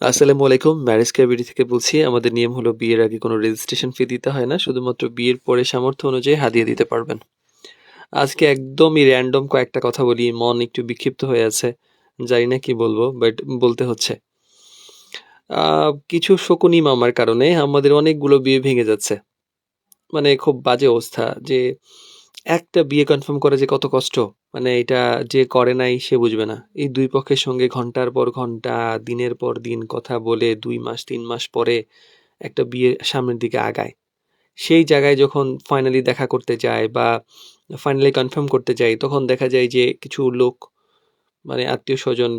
আসসালামু আলাইকুম। Marriage cabinet থেকে বলছি। আমাদের নিয়ম হলো বিয়ের আগে কোনো রেজিস্ট্রেশন ফি দিতে হয় না। শুধুমাত্র বিয়ের পরে সামর্থ্য অনুযায়ী হাদিয়া দিতে পারবেন। আজকে একদমই র‍্যান্ডম কয়েকটা কথা বলি। মন একটু বিক্ষিপ্ত হয়ে আছে। জানি না কি বলবো, বাট বলতে হচ্ছে। আ কিছু শকুনি মামার কারণে আমাদের অনেকগুলো বিয়ে ভেঙে যাচ্ছে। মানে খুব বাজে অবস্থা যে একটা বিয়ে কনফার্ম করা যে কত কষ্ট। মানে এটা যে করে নাই সে বুঝবে না। এই ২ পক্ষের সঙ্গে ঘন্টার পর ঘন্টা, দিনের পর দিন কথা বলে ২ মাস ৩ মাস পরে একটা বিয়ে সামনের দিকে আগায়। সেই জায়গায় যখন ফাইনালি দেখা করতে যায় বা ফাইনালি কনফার্ম করতে যাই, তখন দেখা যায় যে কিছু লোক মানে আত্মীয়স্বজন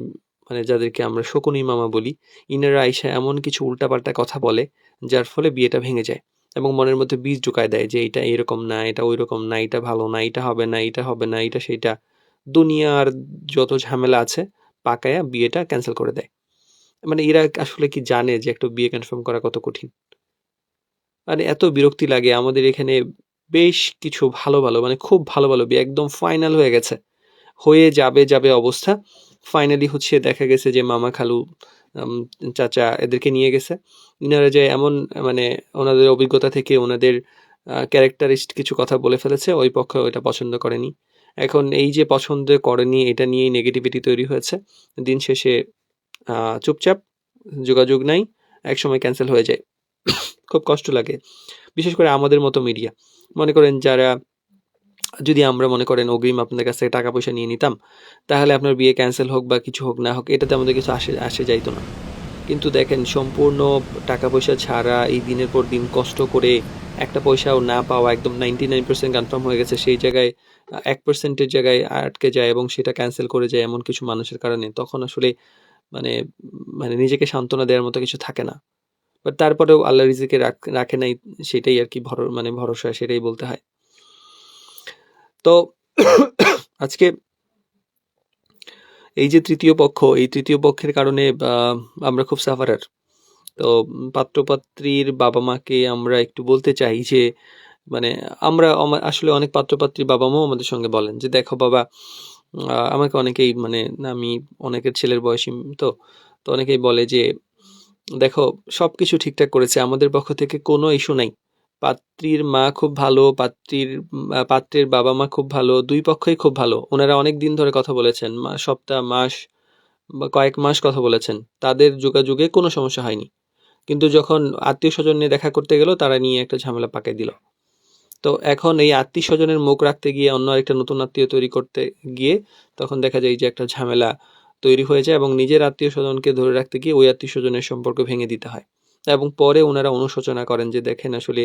মানে যাদেরকে আমরা শকুনি মামা বলি, ইনারা আইসা এমন কিছু উল্টাপাল্টা কথা বলে, যার ফলে বিয়েটা ভেঙে যায়। এবং মনের মধ্যে বীজ ঢুকায় দেয় যে এটা এরকম না, এটা ঐরকম না, এটা ভালো না, এটা হবে না, এটা হবে না, এটা সেইটা। দুনিয়ার যত ঝামেলা আছে পাকায়া বিয়েটা ক্যানসেল করে দেয়। মানে এরা আসলে কি জানে যে একটা বিয়ে কনফার্ম করা কত কঠিন? মানে এত বিরক্তি লাগে আমাদের এখানে বেশ কিছু ভালো মানে খুব ভালো বিয়ে একদম ফাইনাল হয়ে গেছে। হয়ে যাবে অবস্থা। ফাইনালি হচ্ছে দেখা গেছে যে মামা, খালু, আম চাচা এদেরকে নিয়ে গেছে। ইনারা যে এমন মানে ওনাদের অভিজ্ঞতা থেকে ওনাদের ক্যারেক্টারিস্ট কিছু কথা বলে ফেলেছে, ওই পক্ষ ওইটা পছন্দ করেনি। এখন এই যে পছন্দ করেনি এটা নিয়েই নেগেটিভিটি তৈরি হয়েছে। দিন শেষে চুপচাপ, যোগাযোগ নাই, একসময় ক্যানসেল হয়ে যায়। খুব কষ্ট লাগে। বিশেষ করে আমাদের মতো মিডিয়া। মনে করেন যারা যদি আমরা মনে করেন অগ্রিম আপনাদের কাছ থেকে টাকা পয়সা নিয়ে নিতাম, তাহলে আপনার বিয়ে ক্যানসেল হোক বা কিছু হোক না হোক এটাতে আমাদের কিছু আসে যাইত না। কিন্তু দেখেন সম্পূর্ণ টাকা পয়সা ছাড়া এই দিনের পর দিন কষ্ট করে একটা পয়সাও না পাওয়া একদম 99% কনফার্ম হয়ে গেছে, সেই জায়গায় 1% এর জায়গায় আটকে যায় এবং সেটা ক্যানসেল করে যায় এমন কিছু মানুষের কারণে, তখন আসলে মানে মানে নিজেকে সান্ত্বনা দেওয়ার মতো কিছু থাকে না। বাট তারপরেও আল্লাহ রিজিকে রাখে নাই, সেটাই আরকি মানে ভরসা, সেটাই বলতে হয়। তো আজকে এই যে তৃতীয় পক্ষ, এই তৃতীয় পক্ষের কারণে আমরা খুব সাফারার। তো পাত্র-পাত্রীর বাবা-মাকে আমরা একটু বলতে চাই যে মানে আমরা আসলে অনেক পাত্র-পাত্রীর বাবা-মাও আমাদের সঙ্গে বলেন যে, "দেখো বাবা", আমাকে অনেকেই মানে আমি অনেকের ছেলের বয়সী তো, তো অনেকেই বলে যে, "দেখো সবকিছু ঠিকঠাক করেছে। আমাদের পক্ষ থেকে কোনো ইস্যু নাই। পাত্রীর মা খুব ভালো, পাত্রের বাবা-মা খুব ভালো, ২ পক্ষই খুব ভালো। উনারা অনেকদিন ধরে কথা বলেছেন। সপ্তাহ, মাস বা কয়েক মাস কথা বলেছেন। তাদের যোগাযোগে কোনো সমস্যা হয়নি। কিন্তু যখন আত্মীয়স্বজন নিয়ে দেখা করতে গেল, তারা নিয়ে একটা ঝামেলা পাকায় দিল। তো এখন এই আত্মীয়স্বজনের মুখ রাখতে গিয়ে অন্য আরেকটা নতুন আত্মীয় তৈরি করতে গিয়ে তখন দেখা যায় যে একটা ঝামেলা তৈরি হয়ে যায় এবং নিজের আত্মীয়স্বজনকে ধরে রাখতে গিয়ে ওই আত্মীয়স্বজনের সম্পর্ক ভেঙে দিতে হয়। এবং পরে ওনারা অনুশোচনা করেন যে দেখেন আসলে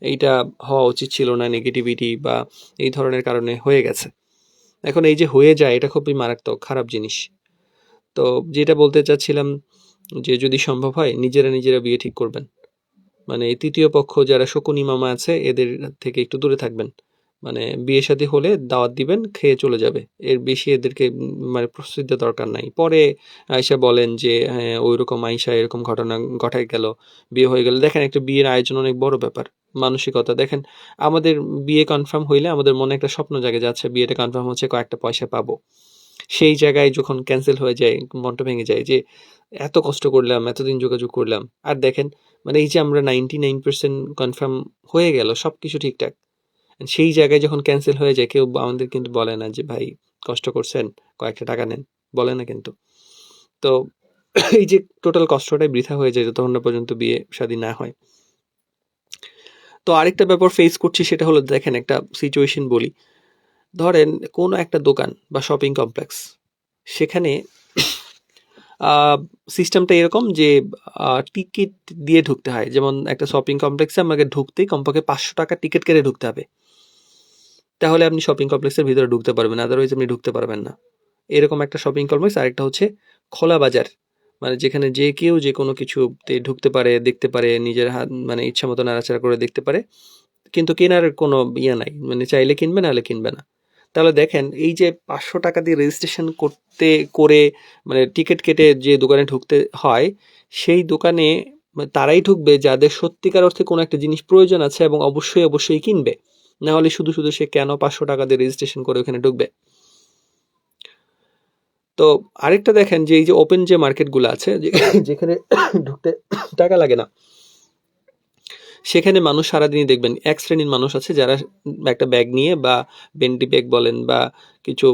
এইটা হওয়া উচিত ছিল না, নেগেটিভিটি বা এই ধরনের কারণে হয়ে গেছে। এখন এই যে হয়ে যায় এটা খুবই মারাত্মক খারাপ জিনিস। তো যেটা বলতে চাচ্ছিলাম যে যদি সম্ভব হয় নিজেরা বিয়ে ঠিক করবেন। মানে এই তৃতীয় পক্ষ যারা শকুনি মামা আছে এদের থেকে একটু দূরে থাকবেন। মানে বিয়ে শাদী হলে দাওয়াত দিবেন, খেয়ে চলে যাবে। এর বেশি এদেরকে মানে প্রশ্রয় দেওয়ার দরকার নাই। পরে আইসা বলেন যে হ্যাঁ, ঐরকম আইসা এরকম ঘটনা ঘটায় গেল, বিয়ে হয়ে গেল। দেখেন একটা বিয়ের আয়োজন অনেক বড় ব্যাপার। মানসিকতা দেখেন, আমাদের বিয়ে কনফার্ম হইলে আমাদের মনে একটা স্বপ্ন জাগে যে আচ্ছা বিয়েটা কনফার্ম হচ্ছে, কয়েকটা পয়সা পাবো। সেই জায়গায় যখন ক্যানসেল হয়ে যায় মনটা ভেঙে যায় যে এত কষ্ট করলাম, এতদিন যোগাযোগ করলাম। আর দেখেন মানে এই যে আমরা 99% কনফার্ম হয়ে গেল, সবকিছু ঠিকঠাক। সেই জায়গায় যখন ক্যানসেল হয়ে যায় কেউ আমাদের কিন্তু বলে না যে ভাই কষ্ট করছেন, কয়েকটা টাকা নেন। বলে না কিন্তু। তো এই যে টোটাল কষ্টটাই বৃথা হয়ে যায় যতক্ষণ না পর্যন্ত বিয়ে শাদী না হয়। তো আরেকটা ব্যাপার ফেস করছি সেটা হলো দেখেন একটা সিচুয়েশন বলি। ধরেন কোনো একটা দোকান বা শপিং কমপ্লেক্স, সেখানে সিস্টেমটা এরকম যে টিকিট দিয়ে ঢুকতে হয়। যেমন একটা শপিং কমপ্লেক্সে আমাকে ঢুকতেই কমপক্ষে ৳৫০০ টিকিট কেটে ঢুকতে হবে। তাহলে আপনি শপিং কমপ্লেক্সের ভিতরে ঢুকতে পারবেন, আদারওয়াইজ আপনি ঢুকতে পারবেন না। এরকম একটা শপিং কমপ্লেক্স। আরেকটা হচ্ছে খোলা বাজার, মানে যেখানে যে কেউ যে কোনো কিছুতে ঢুকতে পারে, দেখতে পারে, নিজের হাত মানে ইচ্ছা মতো নাড়াচাড়া করে দেখতে পারে, কিন্তু কেনার কোনো ইয়ে নাই, মানে চাইলে কিনবে নাহলে কিনবে না। তাহলে দেখেন এই যে ৳৫০০ দিয়ে রেজিস্ট্রেশন করে মানে টিকিট কেটে যে দোকানে ঢুকতে হয়, সেই দোকানে তারাই ঢুকবে যাদের সত্যিকার অর্থে কোনো একটা জিনিস প্রয়োজন আছে এবং অবশ্যই কিনবে। না হলে শুধু সে কেন ৳৫০০ দিয়ে রেজিস্ট্রেশন করে ওখানে ঢুকবে? তো আরেকটা দেখেন যে এই যে ওপেন যে মার্কেটগুলো আছে যেখানে ঢুকতে টাকা লাগে না, সেখানে মানুষ সারাদিনই দেখবেন এক শ্রেণীর মানুষ আছে যারা একটা ব্যাগ নিয়ে বা বেন্টি ব্যাগ বলেন বা কিছু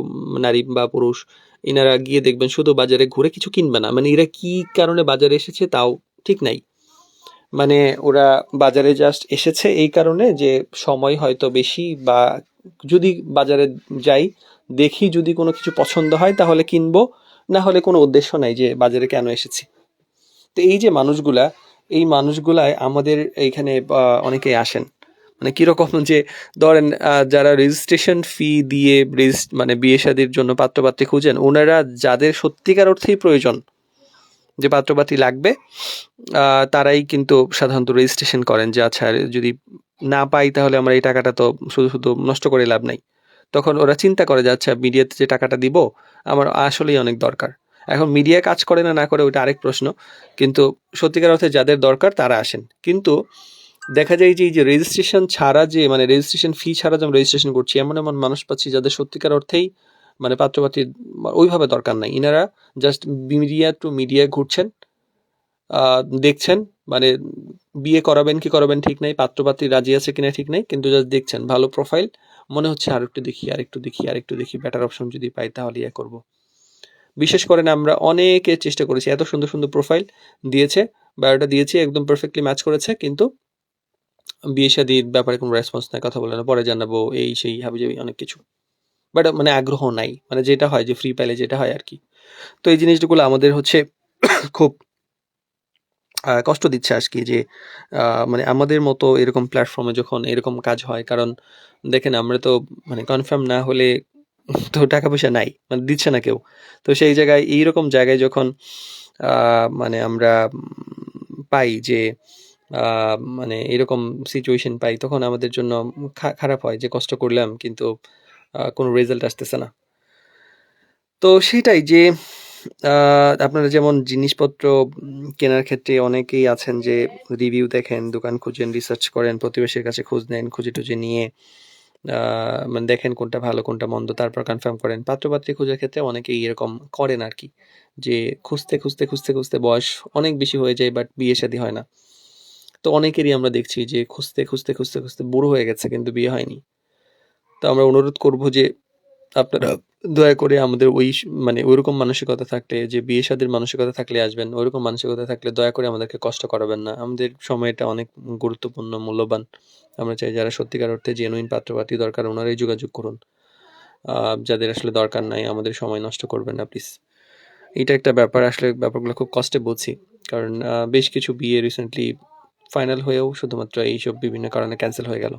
নারী বা পুরুষ, এনারা গিয়ে দেখবেন শুধু বাজারে ঘুরে কিছু কিনবে না, মানে এরা কি কারণে বাজারে এসেছে তাও ঠিক নাই, মানে ওরা বাজারে জাস্ট এসেছে এই কারণে যে সময় হয়তো বেশি, বা যদি বাজারে যাই দেখি যদি কোনো কিছু পছন্দ হয় তাহলে কিনবো, না হলে কোনো উদ্দেশ্য নাই যে বাজারে কেন এসেছি। তো এই যে মানুষগুলা, এই মানুষগুলায় আমাদের এইখানে অনেকেই আসেন, মানে কিরকম যে ধরেন যারা রেজিস্ট্রেশন ফি দিয়ে মানে বিয়ে শাদির জন্য পাত্রপাত্রী খুঁজেন, ওনারা যাদের সত্যিকার অর্থেই প্রয়োজন যে পাত্রপাত্রী লাগবে, তারাই কিন্তু সাধারণত রেজিস্ট্রেশন করেন যে আচ্ছা যদি না পাই তাহলে আমার এই টাকাটা তো শুধু শুধু নষ্ট করে লাভ নাই। তখন ওরা চিন্তা করে যে আচ্ছা মিডিয়াতে যে টাকাটা দিব আমার আসলেই অনেক দরকার। এখন মিডিয়া কাজ করে না না করে ওটা আরেক প্রশ্ন, কিন্তু সত্যিকার অর্থে যাদের দরকার তারা আসেন। কিন্তু দেখা যায় যে এই যে রেজিস্ট্রেশন ছাড়া যে মানে রেজিস্ট্রেশন ফি ছাড়া যে আমরা রেজিস্ট্রেশন করছি, এমন এমন মানুষ পাচ্ছি যাদের সত্যিকার অর্থেই মানে পাত্রপাত্রীর ওইভাবে দরকার নাই, ইনারা জাস্ট মিডিয়া টু মিডিয়া ঘুরছেন, দেখছেন, মানে বিয়ে করাবেন কি করাবেন ঠিক নাই, পাত্রপাত্রী রাজি আছে কিনা ঠিক নাই, কিন্তু জাস্ট দেখছেন ভালো প্রোফাইল, মনে হচ্ছে আরেকটু দেখি আরেকটু দেখি আরেকটু দেখি, বেটার অপশন যদি পাই তাহলে ইয়ে করবো। বিশেষ করে আমরা অনেকে চেষ্টা করেছি, এত সুন্দর সুন্দর প্রোফাইল দিয়েছে, বায়োটা দিয়েছি একদম পারফেক্টলি ম্যাচ করেছে, কিন্তু বিয়ে শাদির ব্যাপারে কোনো রেসপন্স নাই, কথা বলে না, পরে জানাবো এই সেই হাবিজাবি অনেক কিছু, বাট মানে আগ্রহ নাই, মানে যেটা হয় যে ফ্রি পাইলে যেটা হয় আর কি। তো এই জিনিসগুলো আমাদের হচ্ছে খুব কষ্ট দিচ্ছে আজকে যে মানে আমাদের মতো এরকম প্ল্যাটফর্মে যখন এরকম কাজ হয়, কারণ দেখেন আমরা তো মানে কনফার্ম না হলে তো টাকা পয়সা নাই, মানে দিচ্ছে না কেউ। তো সেই জায়গায় এইরকম জায়গায় যখন মানে আমরা পাই যে মানে এরকম সিচুয়েশন পাই, তখন আমাদের জন্য খারাপ হয় যে কষ্ট করলাম কিন্তু কোনো রেজাল্ট আসতেছে না। তো সেটাই যে আপনারা যেমন জিনিসপত্র কেনার ক্ষেত্রে অনেকেই আছেন যে রিভিউ দেখেন, দোকান খুঁজেন, রিসার্চ করেন, প্রতিবেশীর কাছে খোঁজ নেন, খুঁজে টুজে নিয়ে মানে দেখেন কোনটা ভালো কোনটা মন্দ, তারপর কনফার্ম করেন। পাত্রপাত্রী খোঁজার ক্ষেত্রে অনেকেই এরকম করেন আর কি, যে খুঁজতে খুঁজতে খুঁজতে খুঁজতে বয়স অনেক বেশি হয়ে যায় বাট বিয়ে শাদী হয় না। তো অনেকেরই আমরা দেখছি যে খুঁজতে খুঁজতে খুঁজতে খুঁজতে বুড়ো হয়ে গেছে কিন্তু বিয়ে হয়নি। তো আমরা অনুরোধ করব যে আপনারা দয়া করে আমাদের মানে ওইরকম মানসিকতা থাকলে, যে বিয়ে শাদীর মানসিকতা থাকলে আসবেন, ওইরকম মানসিকতা থাকলে দয়া করে আমাদেরকে কষ্ট করাবেন না। আমাদের সময়টা অনেক গুরুত্বপূর্ণ, মূল্যবান। আমরা চাই যারা সত্যিকার অর্থে জেনুইন পাত্রপাত্রী দরকার ওনারাই যোগাযোগ করুন। যাদের আসলে দরকার নাই আমাদের সময় নষ্ট করবেন না প্লিজ। এটা একটা ব্যাপার, আসলে ব্যাপারগুলো খুব কষ্টে বলছি, কারণ বেশ কিছু বিয়ে রিসেন্টলি ফাইনাল হয়েও শুধুমাত্র এইসব বিভিন্ন কারণে ক্যান্সেল হয়ে গেল।